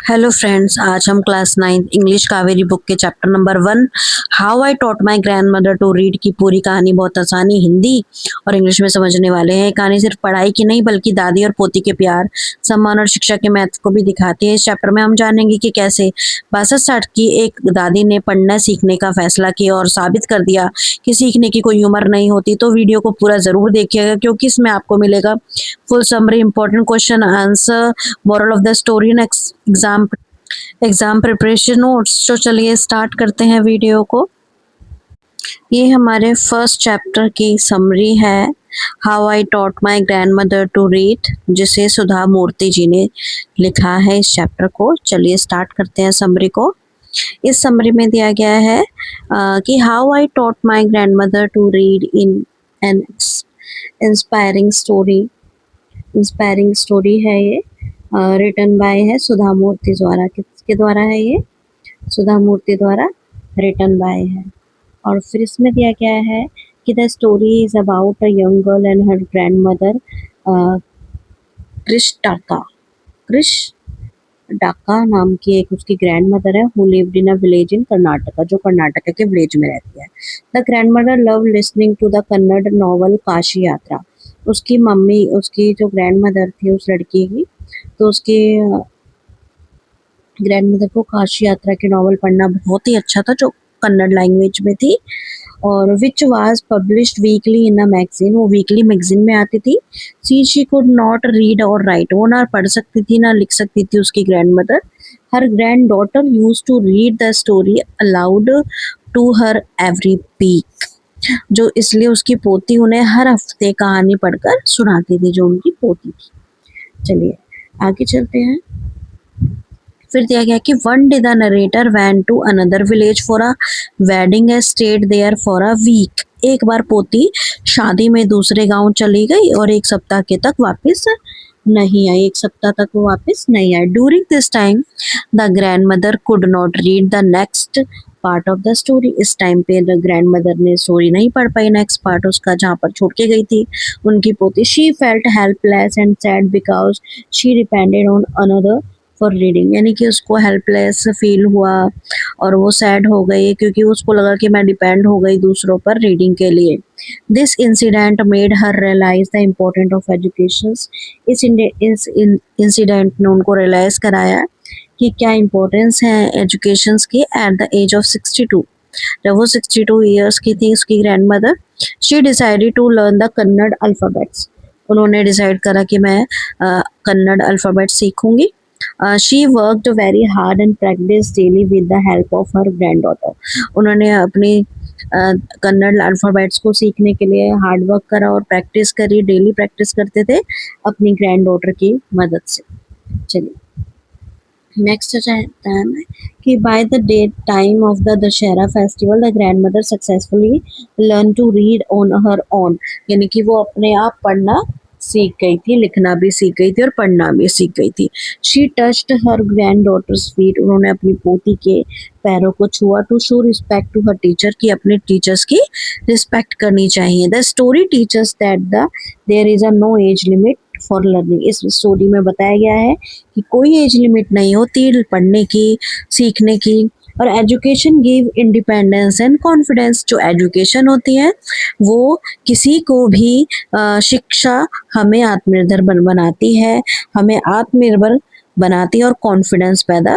Hello friends, आज हम class 9 English Kaveri book के chapter number 1 how I taught my grandmother to read की पूरी कहानी बहुत आसानी हिंदी और इंग्लिश में समझने वाले हैं। कहानी सिर्फ पढ़ाई की नहीं बल्कि दादी और पोती के प्यार, सम्मान और शिक्षा के महत्व को भी दिखाती है। इस चैप्टर में हम जानेंगे कि कैसे 62 की एक दादी ने पढ़ना सीखने का फैसला किया और साबित कर दिया कि सीखने की कोई उम्र नहीं होती। तो वीडियो को पूरा जरूर देखिएगा क्योंकि इसमें आपको मिलेगा full summary, important question answer, moral of the story, exam preparation notes. तो चलिए स्टार्ट करते हैं वीडियो को। ये हमारे फर्स्ट चैप्टर की समरी है, how I taught my grandmother to read, जिसे सुधा मूर्ति जी ने लिखा है इस चैप्टर को। चलिए स्टार्ट करते हैं समरी को। इस समरी में दिया गया है कि how I taught my grandmother to read in an inspiring story है ये। रिटन बाय है सुधा मूर्ति द्वारा। किसके द्वारा है ये? सुधा मूर्ति द्वारा रिटन बाय है। और फिर इसमें दिया गया है कि the story is about a young girl and her grandmother Krishtakka नाम की एक उसकी ग्रैंड मदर है, who lived in a village in Karnataka, जो कर्नाटका के विलेज में रहती है। The grandmother love listening to the Kannada novel Kashi Yatra. उसकी मम्मी, उसकी जो ग्रैंड मदर थी उस लड़की की, तो उसकी ग्रैंड मदर को काशी यात्रा की नॉवल पढ़ना बहुत ही अच्छा था, जो कन्नड़ लैंग्वेज में थी। और which was published weekly in a magazine, वो वीकली मैगजीन में आती थी। शी कुड नॉट रीड और राइट, वो ना पढ़ सकती थी ना लिख सकती थी उसकी grand mother. Her granddaughter use to read the story aloud to her every week, जो इसलिए उसकी पोती उन्हें हर हफ्ते कहानी पढ़कर सुनाती थी, जो उनकी पोती थी। चलिए आगे चलते हैं। फिर दिया गया कि one day the narrator went to another village for a wedding and stayed there for a week. एक बार पोती शादी में दूसरे गांव चली गई और एक सप्ताह के तक वापस नहीं आई। एक सप्ताह तक वो वापस नहीं आई। During this time the grandmother could not read the next part of the story. इस टाइम पे द ग्रैंड मदर ने स्टोरी नहीं पढ़ पाई, नेक्स्ट पार्ट उसका, जहाँ पर छोड़ के गई थी उनकी पोती। She felt helpless and sad because she depended on another for reading, यानी कि उसको हेल्पलेस फील हुआ और वो सैड हो गई क्योंकि उसको लगा कि मैं डिपेंड हो गई दूसरों पर रीडिंग के लिए। This incident made her realise the important of education. इस इंसिडेंट ने उनको रियलाइज कराया कि क्या इम्पोर्टेंस है एजुकेशन की। एट द एज ऑफ 62, जब वो 62 ईयर्स की थी उसकी grand mother, she decided to learn the Kannada alphabets. उन्होंने डिसाइड करा कि मैं कन्नड़ अल्फ़ाबेट सीखूंगी। She worked very hard and practiced daily with the help of her granddaughter. उन्होंने अपनी कन्नड़ अल्फ़ाबेट्स को सीखने के लिए हार्ड वर्क करा और प्रैक्टिस करी, डेली प्रैक्टिस करते थे अपनी ग्रैंड डॉटर की मदद से। चलिए नेक्स्ट चाहता है मैं कि by the day time of the Dussehra festival the grandmother successfully learn to read on her own, यानी कि वो अपने आप पढ़ना सीख गई थी, लिखना भी सीख गई थी और पढ़ना भी सीख गई थी। She touched her granddaughter's feet, उन्होंने अपनी पोती के पैरों को छुआ। To show respect to her teacher, की अपने टीचर्स की रिस्पेक्ट करनी चाहिए। The story teachers that there is a no age limit for learning. इस स्टोरी में बताया गया है कि कोई एज लिमिट नहीं होती पढ़ने की, सीखने की। और education give independence and confidence, जो एजुकेशन होती है वो किसी को भी शिक्षा हमें आत्मनिर्भर बनाती है, हमें आत्मनिर्भर बनाती है और कॉन्फिडेंस पैदा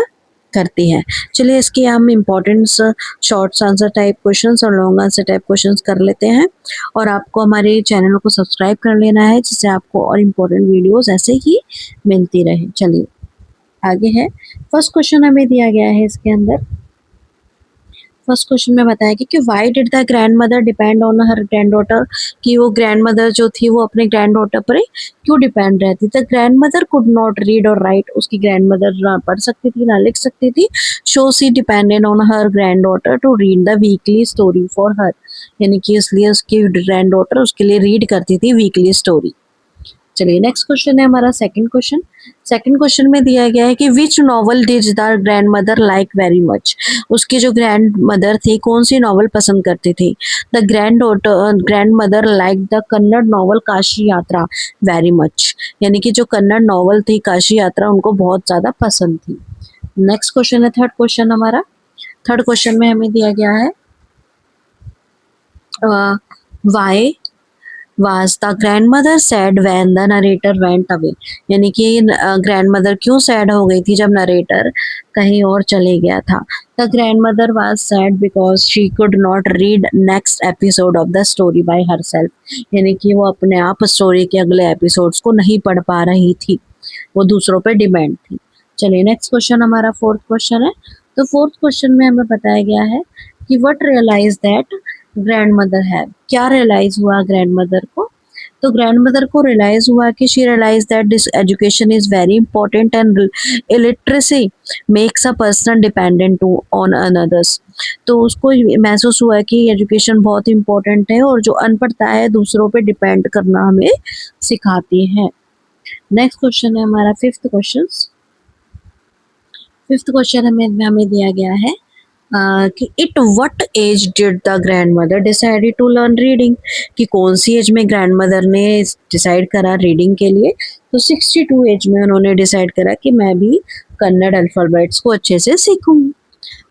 करती है। चलिए इसके हम important short answer type questions और लॉन्ग आंसर टाइप क्वेश्चंस कर लेते हैं। और आपको हमारे चैनल को सब्सक्राइब कर लेना है जिससे आपको और इम्पोर्टेंट वीडियोस ऐसे ही मिलती रहे। चलिए आगे है। फर्स्ट क्वेश्चन हमें दिया गया है इसके अंदर। फर्स्ट क्वेश्चन में बताया कि why did the grand mother depend on her grand daughter, कि वो ग्रैंड मदर जो थी वो अपने ग्रैंड डॉटर पर क्यों डिपेंड रहती। The grandmother could not read और राइट, उसकी ग्रैंड मदर ना पढ़ सकती थी ना लिख सकती थी। So she depended on her granddaughter to read the weekly story for her, यानी कि इसलिए उसकी ग्रैंड डॉटर उसके लिए रीड करती थी वीकली स्टोरी। चलिए नेक्स्ट क्वेश्चन है हमारा सेकंड क्वेश्चन। सेकंड क्वेश्चन में दिया गया है कि which novel did the grand mother like very much, उसकी जो ग्रैंड मदर थी कौन सी नॉवल पसंद करती थी। The grand mother like the Kannada novel Kashi यात्रा वेरी मच, यानी कि जो कन्नड़ नॉवल थी काशी यात्रा उनको बहुत ज़्यादा पसंद थी। नेक्स्ट क्वेश्चन है थर्ड क्वेश्चन हमारा। थर्ड क्वेश्चन में हमें दिया गया है Y was the grandmother sad when the narrator went away। यानी कि ग्रैंडमदर क्यों सैड हो गई थी जब नरेटर कहीं और चले गया था। The grandmother was sad because she could not read next episode of the story by herself। यानी कि वो अपने आप स्टोरी के अगले एपिसोड्स को नहीं पढ़ पा रही थी, वो दूसरों पे डिपेंड थी। चलिए नेक्स्ट क्वेश्चन हमारा फोर्थ क्वेश्चन है। तो फोर्थ क्वेश्चन में हमें बताया गया है कि व्हाट रियलाइज दैट ग्रैंडमदर है। क्या रियलाइज हुआ ग्रैंडमदर को? तो ग्रैंडमदर को रियलाइज हुआ कि she realise that this education is very important and illiteracy makes a person dependent to on another's. तो उसको महसूस हुआ कि एजुकेशन बहुत इंपॉर्टेंट है और जो अनपढ़ता है दूसरों पे डिपेंड करना हमें सिखाती है। नेक्स्ट क्वेश्चन है हमारा फिफ्थ क्वेश्चन। फिफ्थ क्वेश्चन हमें दिया गया है कि it what age did the grandmother decided to learn reading. कि कौन सी एज में ग्रैंडमदर ने डिसाइड करा रीडिंग के लिए? तो 62 एज में उन्होंने डिसाइड करा कि मैं भी कन्नड़ अल्फाबेट्स को अच्छे से सीखूंगी।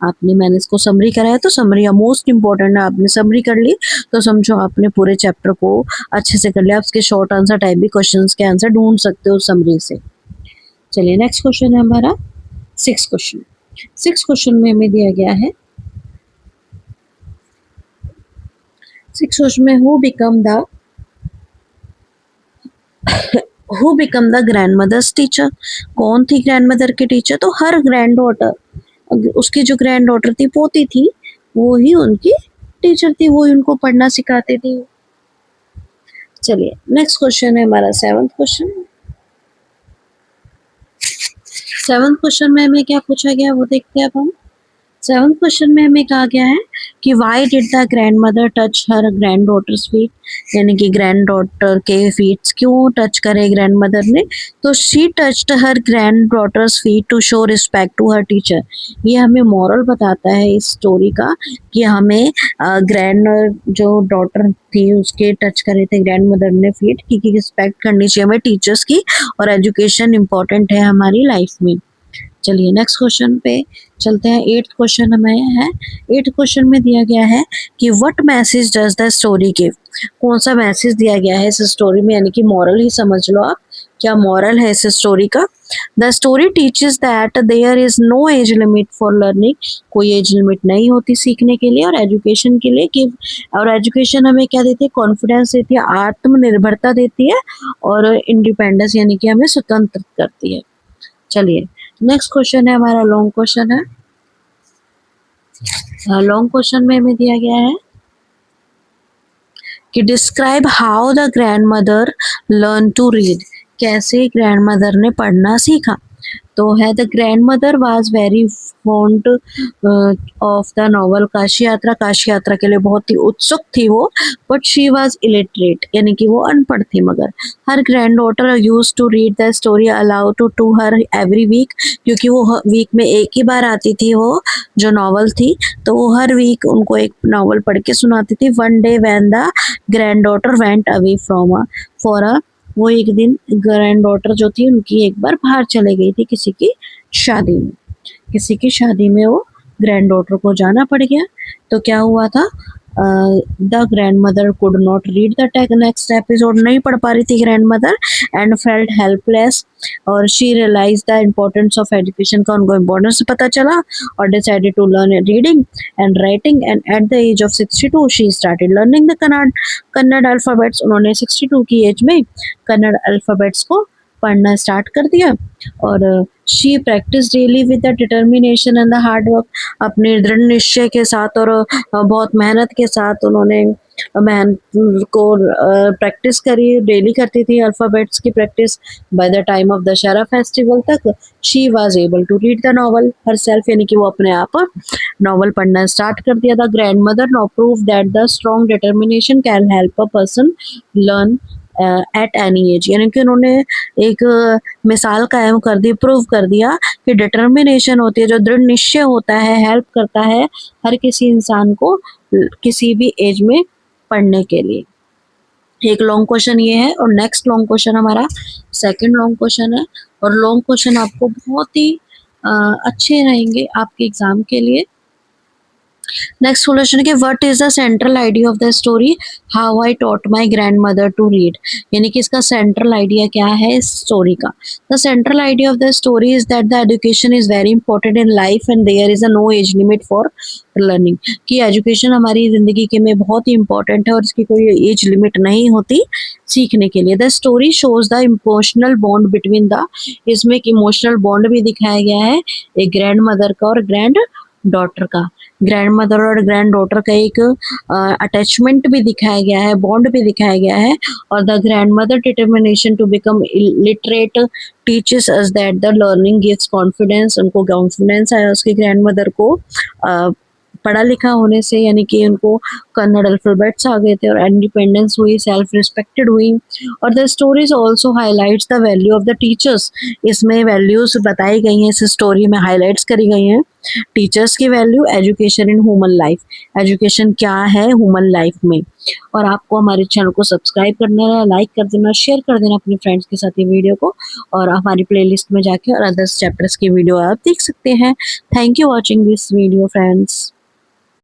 आपने मैंने इसको समरी कराया तो समरी मोस्ट इंपॉर्टेंट है, आपने समरी कर ली तो समझो आपने पूरे चैप्टर को अच्छे से कर लिया। आपके शॉर्ट आंसर टाइप भी क्वेश्चंस के आंसर ढूंढ सकते हो समरी से। चलिए नेक्स्ट क्वेश्चन है हमारा सिक्स क्वेश्चन। सिक्स क्वेश्चन में हमें दिया गया है सिक्स क्वेश्चन में who become the grandmother's teacher. कौन थी ग्रैंडमदर के टीचर? तो हर ग्रैंड डॉटर, उसकी जो ग्रैंड डॉटर थी पोती थी, वो ही उनकी टीचर थी, वो ही उनको पढ़ना सिखाती थी। चलिए नेक्स्ट क्वेश्चन है हमारा सेवंथ क्वेश्चन। सेवंथ क्वेश्चन में हमें क्या पूछा गया वो देखते हैं अब हम। सेवंथ क्वेश्चन में हमें कहा गया है कि why did the grandmother touch her granddaughter's feet. यानी कि ग्रैंड डॉटर के फीट्स क्यों टच करे ग्रैंड मदर ने? तो she touched her granddaughter's feet to show respect to her teacher. ये हमें मॉरल बताता है इस स्टोरी का कि हमें ग्रैंड जो डॉटर थी उसके टच करे थे ग्रैंड मदर ने फीट, क्योंकि रिस्पेक्ट करनी चाहिए हमें टीचर्स की और एजुकेशन इम्पोर्टेंट है हमारी लाइफ में। चलिए नेक्स्ट क्वेश्चन पे चलते हैं। एट्थ क्वेश्चन हमें है। एट्थ क्वेश्चन में दिया गया है कि what message does the story give. कौन सा मैसेज दिया गया है इस स्टोरी में? यानी कि मॉरल ही समझ लो आप, क्या मॉरल है इस स्टोरी का। The story teaches that there is no age limit for learning. कोई एज लिमिट नहीं होती सीखने के लिए और एजुकेशन के लिए। कि और एजुकेशन हमें क्या देती है? कॉन्फिडेंस देती है, आत्मनिर्भरता देती है और इंडिपेंडेंस यानी कि हमें स्वतंत्र करती है। चलिए नेक्स्ट क्वेश्चन है हमारा लॉन्ग क्वेश्चन है। लॉन्ग क्वेश्चन में हमें दिया गया है कि describe how the grandmother learn to read. कैसे ग्रैंड मदर ने पढ़ना सीखा? तो है the grandmother was very fond of the novel Kashi Yatra. Kashi यात्रा के लिए बहुत ही उत्सुक थी वो, बट शी वाज इलिटरेट यानी कि वो अनपढ़ थी। मगर हर granddaughter use to read the story aloud to her every week. क्योंकि वो वीक में एक ही बार आती थी वो जो नॉवल थी, तो वो हर वीक उनको एक नॉवल पढ़ के सुनाती थी। One day when the grand daughter went away from for a, वो एक दिन ग्रैंड डॉटर जो थी उनकी एक बार बाहर चले गई थी किसी की शादी में। किसी की शादी में वो ग्रैंड डॉटर को जाना पड़ गया। तो क्या हुआ था? The grandmother could not read the next episode. नहीं पढ़ पा रही थी grandmother and felt helpless. और she realize the importance of education का उनको इम्पोर्टेंस पता चला और decided to learn reading and writing. And at the age of 62 she started learning the Kannada alphabets. उन्होंने 62 की एज में कन्नड़ अल्फाबेट्स को पढ़ना स्टार्ट कर दिया। और she practice daily with the determination and the hard work. अपने दृढ़ निश्चय के साथ और बहुत मेहनत के साथ उन्होंने मेहनत को प्रैक्टिस करी, डेली करती थी अल्फाबेट्स की practice. By the time of Dussehra festival तक she was able to read the novel herself. यानी कि वो अपने आप नॉवल पढ़ना स्टार्ट कर दिया था। Grand mother now prove that the strong determination can help a person learn at any as. यानी कि उन्होंने एक मिसाल कायम कर दी, प्रूव कर दिया कि डिटर्मिनेशन होती है, जो दृढ़ निश्चय होता है, हेल्प करता है हर किसी इंसान को किसी भी एज में पढ़ने के लिए। एक लॉन्ग क्वेश्चन ये है और नेक्स्ट लॉन्ग क्वेश्चन हमारा सेकंड लॉन्ग क्वेश्चन है। और लॉन्ग क्वेश्चन आपको बहुत ही अच्छे रहेंगे आपके एग्ज़ाम के लिए। नेक्स्ट क्वेश्चन है कि what is the central idea of the story how I taught my grandmother to read, यानी कि इसका सेंट्रल आइडिया क्या है इस स्टोरी का। The central idea of the story is that the education is very important in life and there is a no age limit for learning, कि education हमारी जिंदगी के में बहुत ही इंपॉर्टेंट है और इसकी कोई एज लिमिट नहीं होती सीखने के लिए। The story shows the emotional bond between the, इसमें एक इमोशनल बॉन्ड भी दिखाया गया है एक ग्रैंड मदर का और ग्रैंड डॉटर का। ग्रैंड मदर और ग्रैंड डॉटर का एक अटैचमेंट भी दिखाया गया है, बॉन्ड भी दिखाया गया है। और the grandmother determination to become literate teaches us that the learning gives confidence, उनको कॉन्फिडेंस आया उसकी ग्रैंड मदर को पढ़ा लिखा होने से, यानी कि उनको कन्नड़ अल्फाबेट्स आ गए थे और इंडिपेंडेंस हुई, सेल्फ रिस्पेक्टेड हुई। और the stories also highlights the value of the teachers, इसमें वैल्यूज बताई गई हैं, इस स्टोरी में हाईलाइट्स करी गई हैं टीचर्स की value, education in human life, education क्या है ह्यूमन लाइफ में। और आपको हमारे चैनल को सब्सक्राइब करना है, लाइक कर देना, शेयर कर देना अपने फ्रेंड्स के साथ ये वीडियो को, और हमारी प्लेलिस्ट में जाके और अदर्स चैप्टर्स की वीडियो आप देख सकते हैं। Thank you watching this video friends.